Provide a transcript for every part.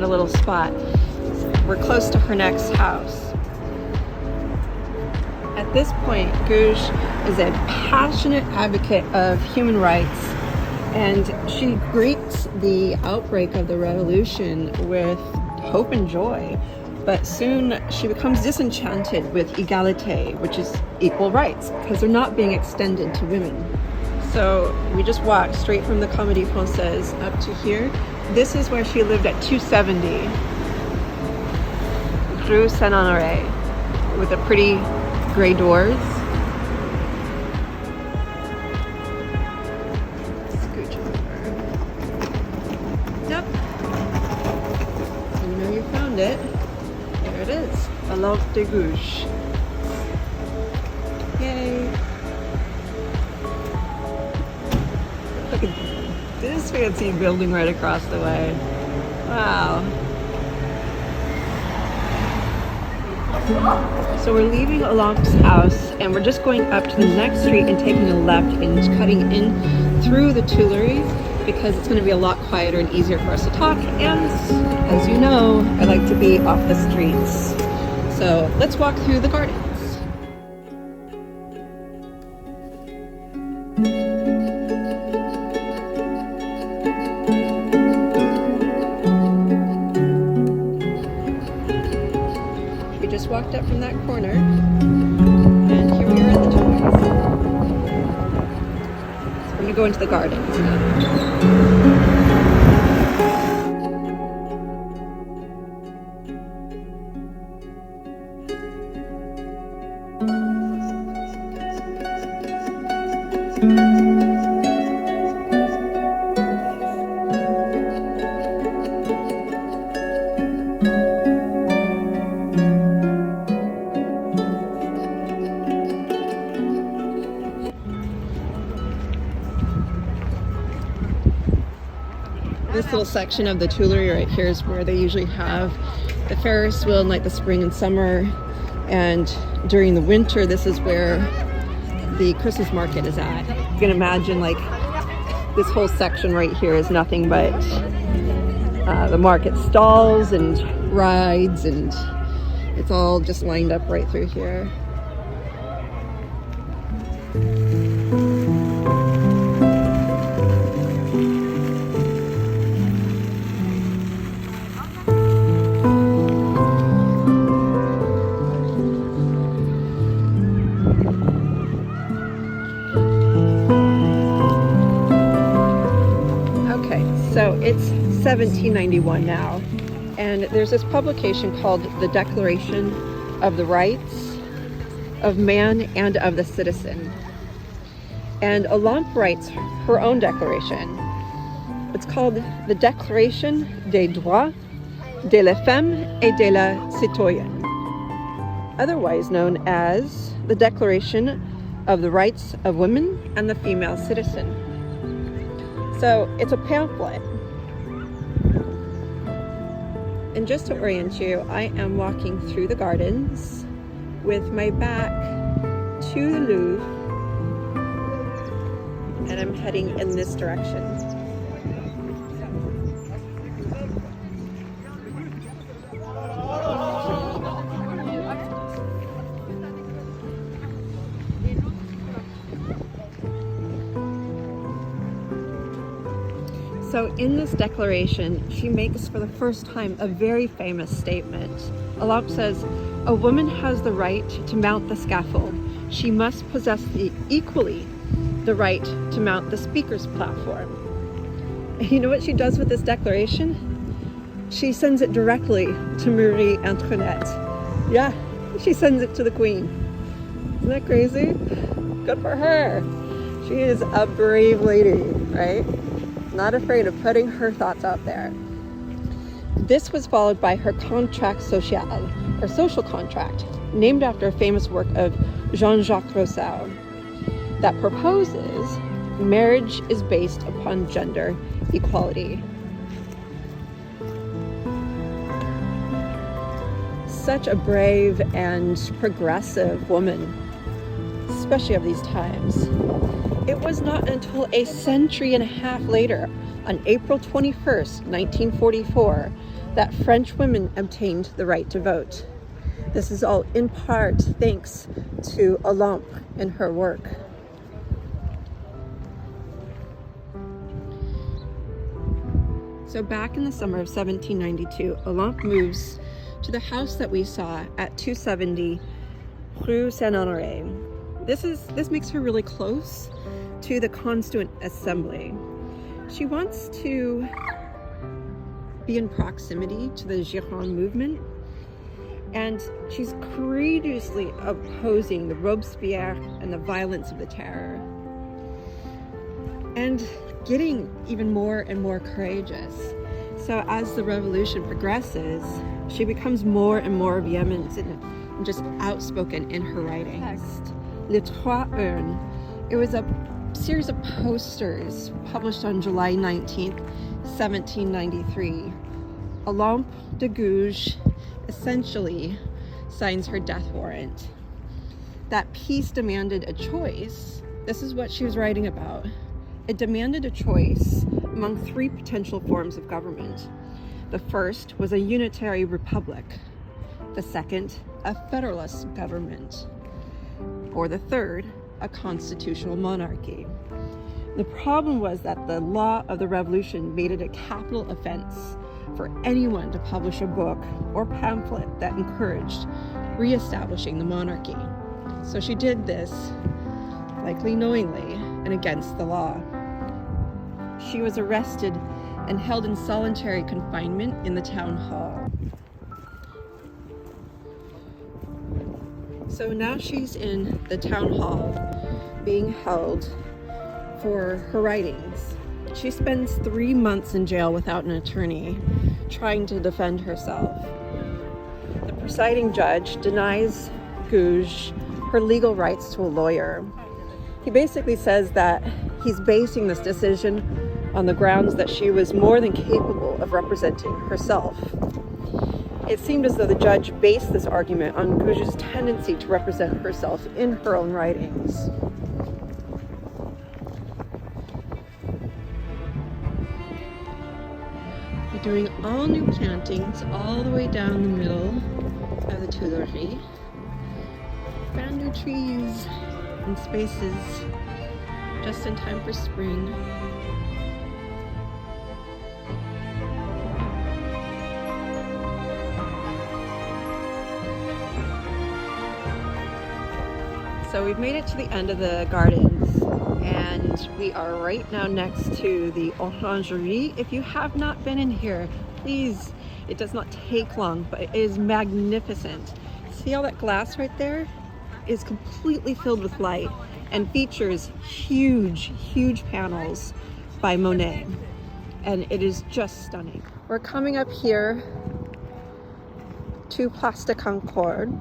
little spot. We're close to her next house. At this point, Gouges is a passionate advocate of human rights, and she greets the outbreak of the revolution with hope and joy. But soon she becomes disenchanted with égalité, which is equal rights, because they're not being extended to women. So we just walked straight from the Comédie Française up to here. This is where she lived at 270 Rue Saint-Honoré, with the pretty gray doors. Scooch over. Yep. You know you found it. There it is. Olympe de Gouges. Yay. Look at this fancy building right across the way. Wow. So we're leaving Olympe's house and we're just going up to the next street and taking a left and cutting in through the Tuileries, because it's going to be a lot quieter and easier for us to talk. And as you know, I like to be off the streets. So let's walk through the gardens. We just walked up from that corner and here we are at the Tuileries. So we're going to go into the gardens now. This little section of the Tuileries right here is where they usually have the Ferris wheel in like the spring and summer, and during the winter this is where the Christmas market is at. You can imagine like this whole section right here is nothing but the market stalls and rides, and it's all just lined up right through here. So it's 1791 now, and there's this publication called the Declaration of the Rights of Man and of the Citizen. And Olympe writes her own declaration. It's called the Déclaration des droits de la femme et de la citoyenne, otherwise known as the Declaration of the Rights of Women and the Female Citizen. So it's a pamphlet. And just to orient you, I am walking through the gardens with my back to the Louvre, and I'm heading in this direction. So in this declaration, she makes for the first time a very famous statement. Olympe says, "A woman has the right to mount the scaffold. She must possess equally the right to mount the speaker's platform." And you know what she does with this declaration? She sends it directly to Marie Antoinette. Yeah, she sends it to the Queen. Isn't that crazy? Good for her. She is a brave lady, right? Not afraid of putting her thoughts out there. This was followed by her contract social, or social contract, named after a famous work of Jean-Jacques Rousseau, that proposes marriage is based upon gender equality. Such a brave and progressive woman, especially of these times. It was not until a century and a half later, on April 21st, 1944, that French women obtained the right to vote. This is all in part thanks to Olympe and her work. So back in the summer of 1792, Olympe moves to the house that we saw at 270 Rue Saint-Honoré. This makes her really close to the Constituent Assembly. She wants to be in proximity to the Gironde movement, and she's courageously opposing the Robespierre and the violence of the terror, and getting even more and more courageous. So as the revolution progresses, she becomes more and more vehement and just outspoken in her writings. Les Trois Urnes. It was a series of posters published on July 19th, 1793. Olympe de Gouges essentially signs her death warrant. That piece demanded a choice. This is what she was writing about. It demanded a choice among three potential forms of government. The first was a unitary republic. The second, a federalist government. Or the third, a constitutional monarchy. The problem was that the law of the revolution made it a capital offense for anyone to publish a book or pamphlet that encouraged reestablishing the monarchy. So she did this, likely knowingly, and against the law. She was arrested and held in solitary confinement in the town hall. So now she's in the town hall being held for her writings. She spends 3 months in jail without an attorney, trying to defend herself. The presiding judge denies Gouges her legal rights to a lawyer. He basically says that he's basing this decision on the grounds that she was more than capable of representing herself. It seemed as though the judge based this argument on Gouges' tendency to represent herself in her own writings. They're doing all new plantings all the way down the middle of the Tuileries. Brand new trees and spaces just in time for spring. So we've made it to the end of the gardens, and we are right now next to the Orangerie. If you have not been in here, please, it does not take long, but it is magnificent. See all that glass right there? Is completely filled with light and features huge panels by Monet, and it is just stunning. We're coming up here to Place de Concorde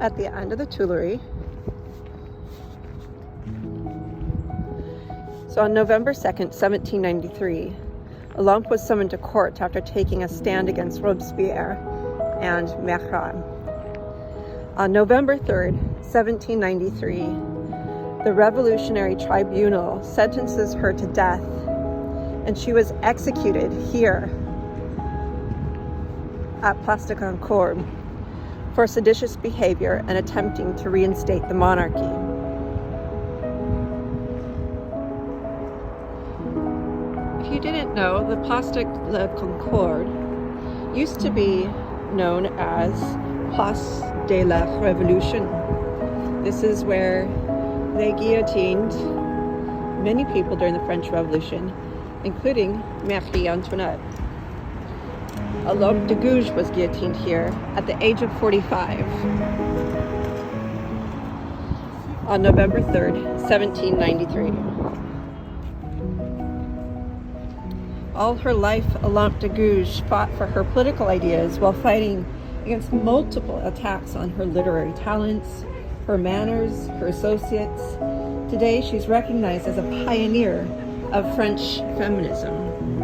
at the end of the Tuileries. So on November 2nd, 1793, Olympe was summoned to court after taking a stand against Robespierre and Marat. On November 3rd, 1793, the Revolutionary Tribunal sentences her to death, and she was executed here at Place de Concorde for seditious behavior and attempting to reinstate the monarchy. If you didn't know, the Place de la Concorde used to be known as Place de la Révolution. This is where they guillotined many people during the French Revolution, including Marie Antoinette. Olympe de Gouges was guillotined here at the age of 45 on November 3rd, 1793. All her life, Olympe de Gouges fought for her political ideas while fighting against multiple attacks on her literary talents, her manners, her associates. Today, she's recognized as a pioneer of French feminism.